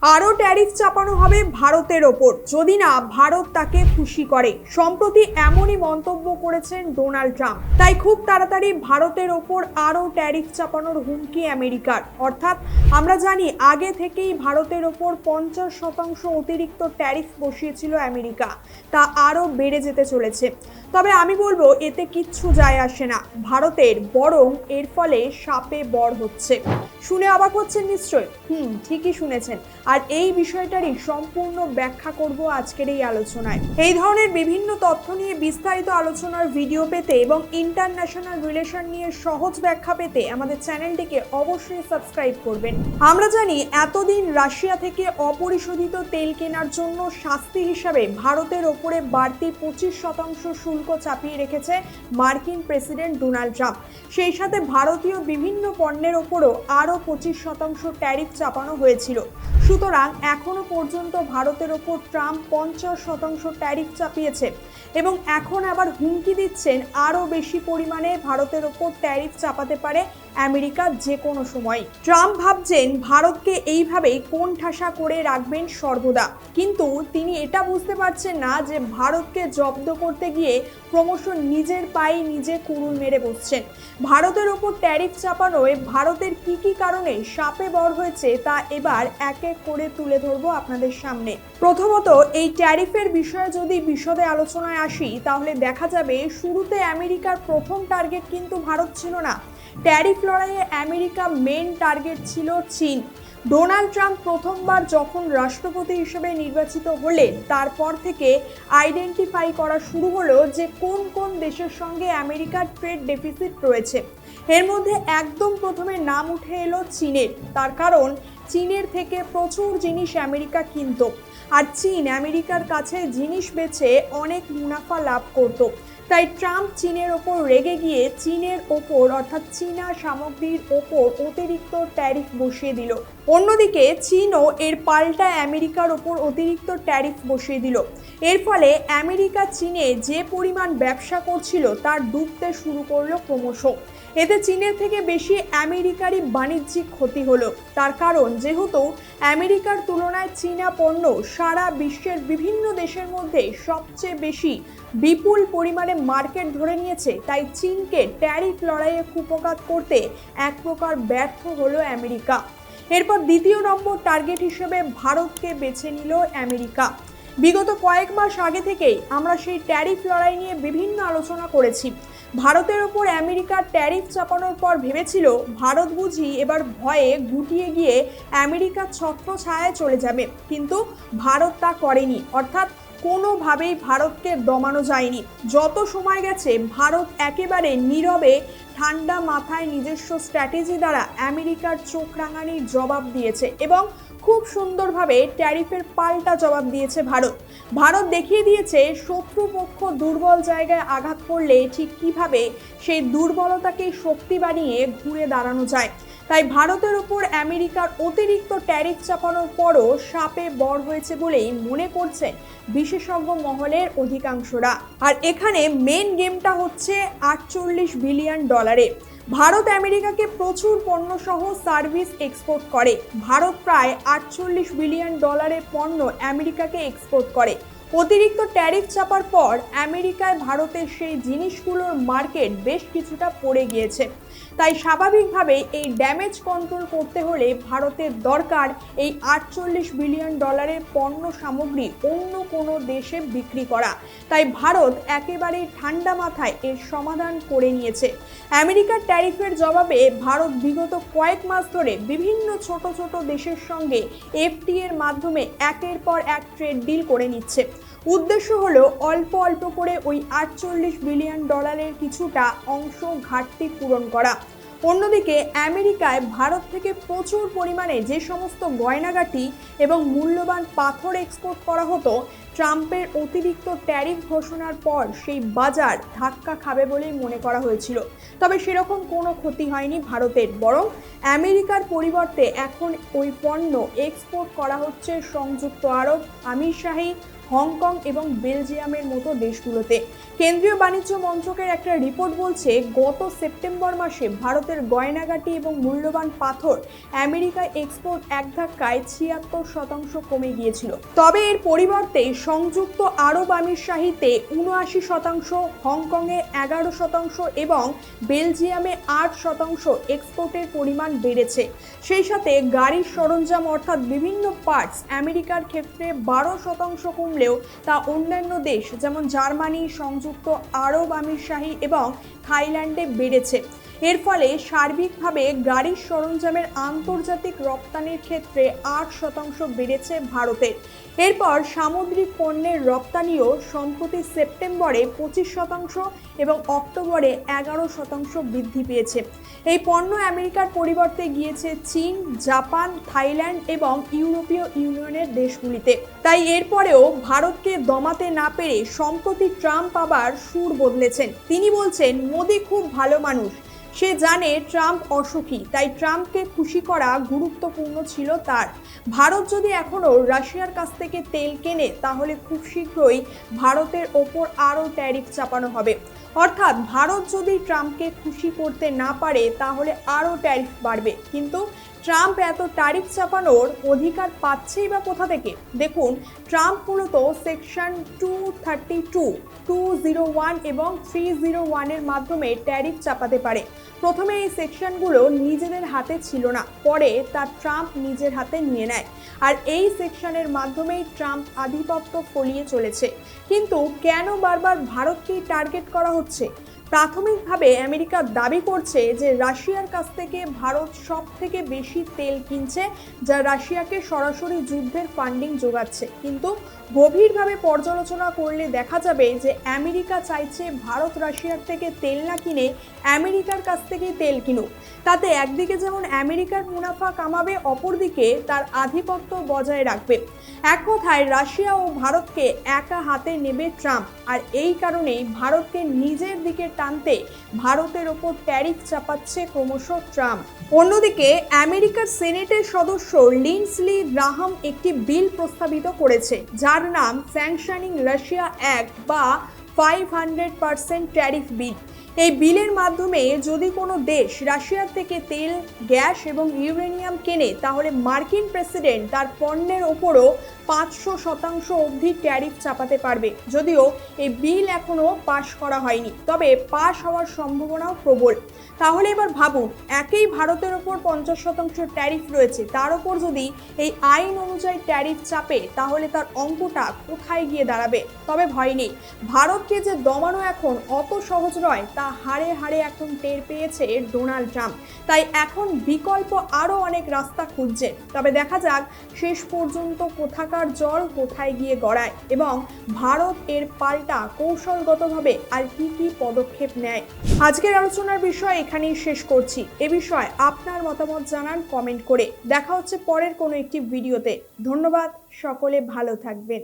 আরও ট্যারিফ চাপানো হবে ভারতের ওপর যদি না ভারত তাকে খুশি করে। সম্প্রতি এমনই মন্তব্য করেছেন ডোনাল্ড ট্রাম্প। তাই খুব তাড়াতাড়ি ভারতের ওপর আরও ট্যারিফ চাপানোর হুমকি আমেরিকার। অর্থাৎ আমরা জানি আগে থেকেই ভারতের ওপর 50% অতিরিক্ত ট্যারিফ বসিয়েছিল আমেরিকা, তা আরও বেড়ে যেতে চলেছে। তবে আমি বলবো এতে কিচ্ছু যায় আসে না ভারতের, বরং এর ফলে সাপে বর হচ্ছে। শুনে অবাক হচ্ছেন নিশ্চয়? ঠিকই শুনেছেন। আর এই বিষয়টারই সম্পূর্ণ ব্যাখ্যা করব আজকের এই আলোচনায়। এই ধরনের বিভিন্ন তথ্য নিয়ে বিস্তারিত আলোচনার ভিডিও পেতে এবং ইন্টারন্যাশনাল রিলেশন নিয়ে সহজ ব্যাখ্যা পেতে আমাদের চ্যানেলটিকে অবশ্যই সাবস্ক্রাইব করবেন। আমরা জানি এতদিন রাশিয়া থেকে অপরিশোধিত তেল কেনার জন্য শাস্তি হিসাবে ভারতের ওপরে বাড়তি 25% শুল্ক চাপিয়ে রেখেছে মার্কিন প্রেসিডেন্ট ডোনাল্ড ট্রাম্প। সেই সাথে ভারতীয় বিভিন্ন পণ্যের ওপরও আরও 25% ট্যারিফ চাপানো হয়েছিল। সুতরাং এখনো পর্যন্ত ভারতের ওপর ট্রাম্প 50% ট্যারিফ চাপিয়েছে এবং এখন আবার হুমকি দিচ্ছেন আরও বেশি পরিমাণে ভারতের ওপর ট্যারিফ চাপাতে পারে আমেরিকা যে কোনো সময়। ট্রাম্প ভাবছেন ভারতকে এইভাবেই কোণঠাসা করে রাখবেন সর্বদা, কিন্তু তিনি এটা বুঝতে পারছেন না যে ভারতকে জব্দ করতে গিয়ে ক্রমশ নিজের পায়ে নিজে কুড়ুল মেরে বসছেন। ভারতের ওপর ট্যারিফ চাপানোয় ভারতের কি কি কারণে সাপে বর হয়েছে তা এবার এক এক করে তুলে ধরবো আপনাদের সামনে। প্রথমত, এই ট্যারিফের বিষয়ে যদি বিশদে আলোচনায় আসি তাহলে দেখা যাবে শুরুতে আমেরিকার প্রথম টার্গেট কিন্তু ভারত ছিল না। ট্যারিফ লড়াইয়ে আমেরিকা মেন টার্গেট ছিল চীন। ডোনাল্ড ট্রাম্প প্রথমবার যখন রাষ্ট্রপতি হিসেবে নির্বাচিত হলেন তারপর থেকে আইডেন্টিফাই করা শুরু হলো যে কোন কোন দেশের সঙ্গে আমেরিকার ট্রেড ডেফিসিট রয়েছে। এর মধ্যে একদম প্রথমে নাম উঠে এলো চীনের। তার কারণ চীনের থেকে প্রচুর জিনিস আমেরিকা কিনত, আর চীন আমেরিকার কাছে জিনিস বেচে অনেক মুনাফা লাভ করত। তাই ট্রাম্প চীনের ওপর রেগে গিয়ে চীনের ওপর অর্থাৎ চীনা সামগ্রীর ওপর অতিরিক্ত ট্যারিফ বসিয়ে দিল। অন্যদিকে চীনও এর পাল্টা আমেরিকার ওপর অতিরিক্ত ট্যারিফ বসিয়ে দিল। এর ফলে আমেরিকা চীনে যে পরিমাণ ব্যবসা করছিল তার ডুবতে শুরু করলো ক্রমশ। এতে চীনের থেকে বেশি আমেরিকারই বাণিজ্যিক ক্ষতি হলো। তার কারণ যেহেতু আমেরিকার তুলনায় চীনা পণ্য সারা বিশ্বের বিভিন্ন দেশের মধ্যে সবচেয়ে বেশি বিপুল পরিমাণে মার্কেট ধরে নিয়েছে, তাই চীনকে ট্যারিফ লড়াইয়ে কুপঘাত করতে এক প্রকার ব্যর্থ হলো আমেরিকা। এরপর দ্বিতীয় নম্বর টার্গেট হিসেবে ভারতকে বেছে নিল আমেরিকা। বিগত কয়েক মাস আগে থেকেই আমরা সেই ট্যারিফ লড়াই নিয়ে বিভিন্ন আলোচনা করেছি। ভারতের ওপর আমেরিকার ট্যারিফ চাপানোর পর ভেবেছিল ভারত বুঝি এবার ভয়ে গুটিয়ে গিয়ে আমেরিকার ছত্রছায়ায় চলে যাবে, কিন্তু ভারত তা করেনি। অর্থাৎ কোনোভাবেই ভারতকে দমানো যায়নি। যত সময় গেছে ভারত একেবারে নীরবে ঠান্ডা মাথায় নিজস্ব স্ট্র্যাটেজি দ্বারা আমেরিকার চোখ রাঙানির জবাব দিয়েছে এবং খুব সুন্দরভাবে ট্যারিফের পাল্টা জবাব দিয়েছে ভারত দেখিয়ে দিয়েছে শত্রুপক্ষ দুর্বল জায়গায় আঘাত করলে ঠিক কিভাবে সেই দুর্বলতাকে শক্তি বানিয়ে ঘুরে দাঁড়ানো যায়। তাই ভারতের উপর আমেরিকার অতিরিক্ত ট্যারিফ চাপানোর পরও সাপে বর হয়েছে বলেই মনে করছেন বিশেষজ্ঞ মহলের অধিকাংশরা। আর এখানে মেন গেমটা হচ্ছে 48 বিলিয়ন ডলারে। ভারত আমেরিকাকে প্রচুর পণ্য সহ সার্ভিস এক্সপোর্ট করে। ভারত প্রায় 48 বিলিয়ন ডলারের পণ্য আমেরিকাকে এক্সপোর্ট করে। অতিরিক্ত ট্যারিফ চাপার পর আমেরিকায় ভারতের সেই জিনিসগুলোর মার্কেট বেশ কিছুটা পড়ে গিয়েছে। তাই স্বাভাবিকভাবে এই ড্যামেজ কন্ট্রোল করতে হলে ভারতের দরকার এই 48 বিলিয়ন ডলারের পণ্য সামগ্রী অন্য কোনো দেশে বিক্রি করা। তাই ভারত একেবারে ঠান্ডা মাথায় এর সমাধান করে নিয়েছে। আমেরিকার ট্যারিফের জবাবে ভারত বিগত কয়েক মাস ধরে বিভিন্ন ছোট ছোট দেশের সঙ্গে এফটিএ এর মাধ্যমে একের পর এক ট্রেড ডিল করে নিচ্ছে। উদ্দেশ্য হলো অল্প অল্প করে ওই 48 বিলিয়ন ডলারের কিছুটা অংশ ঘাটতি পূরণ করা। অন্যদিকে আমেরিকায় ভারত থেকে প্রচুর পরিমাণে যে সমস্ত গয়নাগাটি এবং মূল্যবান পাথর এক্সপোর্ট করা হতো, ট্রাম্পের অতিরিক্ত ট্যারিফ ঘোষণার পর সেই বাজার ধাক্কা খাবে বলেই মনে করা হয়েছিল। তবে সেরকম কোনো ক্ষতি হয়নি ভারতের, বরং আমেরিকার পরিবর্তে এখন ওই পণ্য এক্সপোর্ট করা হচ্ছে সংযুক্ত আরব আমিরশাহী, হংকং এবং বেলজিয়ামের মতো দেশগুলোতে। কেন্দ্রীয় বাণিজ্য মন্ত্রকের একটা রিপোর্ট বলছে গত সেপ্টেম্বর মাসে ভারতের গয়নাগাটি এবং মূল্যবান পাথর আমেরিকায় এক্সপোর্ট এক ধাক্কায় 11% কমে গিয়েছিল। তবে এর পরিবর্তে সংযুক্ত আরব আমিরশাহিতে 79%, হংকংয়ে 11% এবং বেলজিয়ামে 8% এক্সপোর্টের পরিমাণ বেড়েছে। সেই সাথে গাড়ির সরঞ্জাম অর্থাৎ বিভিন্ন পার্টস আমেরিকার ক্ষেত্রে 12% কমলেও তা অন্যান্য দেশ যেমন জার্মানি, সংযুক্ত আরব আমিরশাহী এবং থাইল্যান্ডে বেড়েছে। এর ফলে সার্বিকভাবে গাড়ির সরঞ্জামের আন্তর্জাতিক রপ্তানির ক্ষেত্রে 8% বেড়েছে ভারতের। এরপর সামুদ্রিক পণ্যের রপ্তানিও সম্প্রতি সেপ্টেম্বরে 25% এবং অক্টোবরে 11% বৃদ্ধি পেয়েছে। এই পণ্য আমেরিকার পরিবর্তে গিয়েছে চীন, জাপান, থাইল্যান্ড এবং ইউরোপীয় ইউনিয়নের দেশগুলিতে। তাই এরপরেও ভারতকে দমাতে না পেরে সম্প্রতি ট্রাম্প আবার সুর বদলেছেন। তিনি বলছেন, মোদি খুব ভালো মানুষ, সে জানে ট্রাম্প অসুখী, তাই ট্রাম্পকে খুশি করা গুরুত্বপূর্ণ ছিল তার। ভারত যদি এখনও রাশিয়ার কাছ থেকে তেল কেনে তাহলে খুব শীঘ্রই ভারতের ওপর আরও ট্যারিফ চাপানো হবে। অর্থাৎ ভারত যদি ট্রাম্পকে খুশি করতে না পারে তাহলে আরও ট্যারিফ বাড়বে। কিন্তু ট্রাম্প এত ট্যারিফ চাপানোর অধিকার পাচ্ছেই বা কোথা থেকে? দেখুন, ট্রাম্প মূলত সেকশন 232, 201 এবং 301 এর মাধ্যমে ট্যারিফ চাপাতে পারে। প্রথমে এই সেকশনগুলো নিজেদের হাতে ছিল না, পরে তা ট্রাম্প নিজের হাতে নিয়ে নেয়। আর এই সেকশনের মাধ্যমেই ট্রাম্প আধিপত্য ফলিয়ে চলেছে। কিন্তু কেন বারবার ভারতকেই টার্গেট করা হচ্ছে? প্রাথমিকভাবে আমেরিকা দাবি করছে যে রাশিয়ার কাছ থেকে ভারত সব থেকে বেশি তেল কিনছে, যা রাশিয়াকে সরাসরি যুদ্ধের ফান্ডিং যোগাচ্ছে। কিন্তু গভীরভাবে পর্যালোচনা করলে দেখা যাবে যে আমেরিকা চাইছে ভারত রাশিয়ার থেকে তেল না কিনে আমেরিকার কাছ থেকেই তেল কিনুক। তাতে একদিকে যেমন আমেরিকার মুনাফা কামাবে, অপরদিকে তার আধিপত্য বজায় রাখবে। এক কথায় রাশিয়া ও ভারতকে একা হাতে নেবে ট্রাম্প। আর এই কারণেই ভারতকে নিজের দিকে টানতে ভারতের ওপর ট্যারিফ চাপাচ্ছে ক্রমশ ট্রাম্প। অন্যদিকে আমেরিকার সেনেটের সদস্য লিন্ডসে গ্রাহাম একটি বিল প্রস্তাবিত করেছে, যার নাম স্যাংশনিং রাশিয়া অ্যাক্ট বা 500% ট্যারিফ বিল। এই বিলের মাধ্যমে যদি কোনো দেশ রাশিয়ার থেকে তেল, গ্যাস এবং ইউরেনিয়াম কেনে তাহলে মার্কিন প্রেসিডেন্ট তার পণ্যের ওপরও 500% অবধি ট্যারিফ চাপাতে পারবে। যদিও এই বিল এখনও পাশ করা হয়নি, তবে পাশ হওয়ার সম্ভাবনাও প্রবল। তাহলে এবার ভাবুন, একেই ভারতের ওপর 50% ট্যারিফ রয়েছে, তার ওপর যদি এই আইন অনুযায়ী ট্যারিফ চাপে তাহলে তার অঙ্কটা কোথায় গিয়ে দাঁড়াবে? তবে ভয় নেই, ভারতকে যে দমানো এখন অত সহজ নয় তা হাড়ে হাড়ে এখন টের পেয়েছে ডোনাল্ড ট্রাম্প। তাই এখন বিকল্প আরও অনেক রাস্তা খুঁজছে। তবে দেখা যাক শেষ পর্যন্ত কোথাকার জল কোথায় গিয়ে গড়ায় এবং ভারত এর পাল্টা কৌশলগতভাবে আর কি পদক্ষেপ নেয়। আজকের আলোচনার বিষয় এখানেই শেষ করছি। এ বিষয়ে আপনার মতামত জানান কমেন্ট করে। দেখা হচ্ছে পরের কোনো একটি ভিডিওতে। ধন্যবাদ, সকলে ভালো থাকবেন।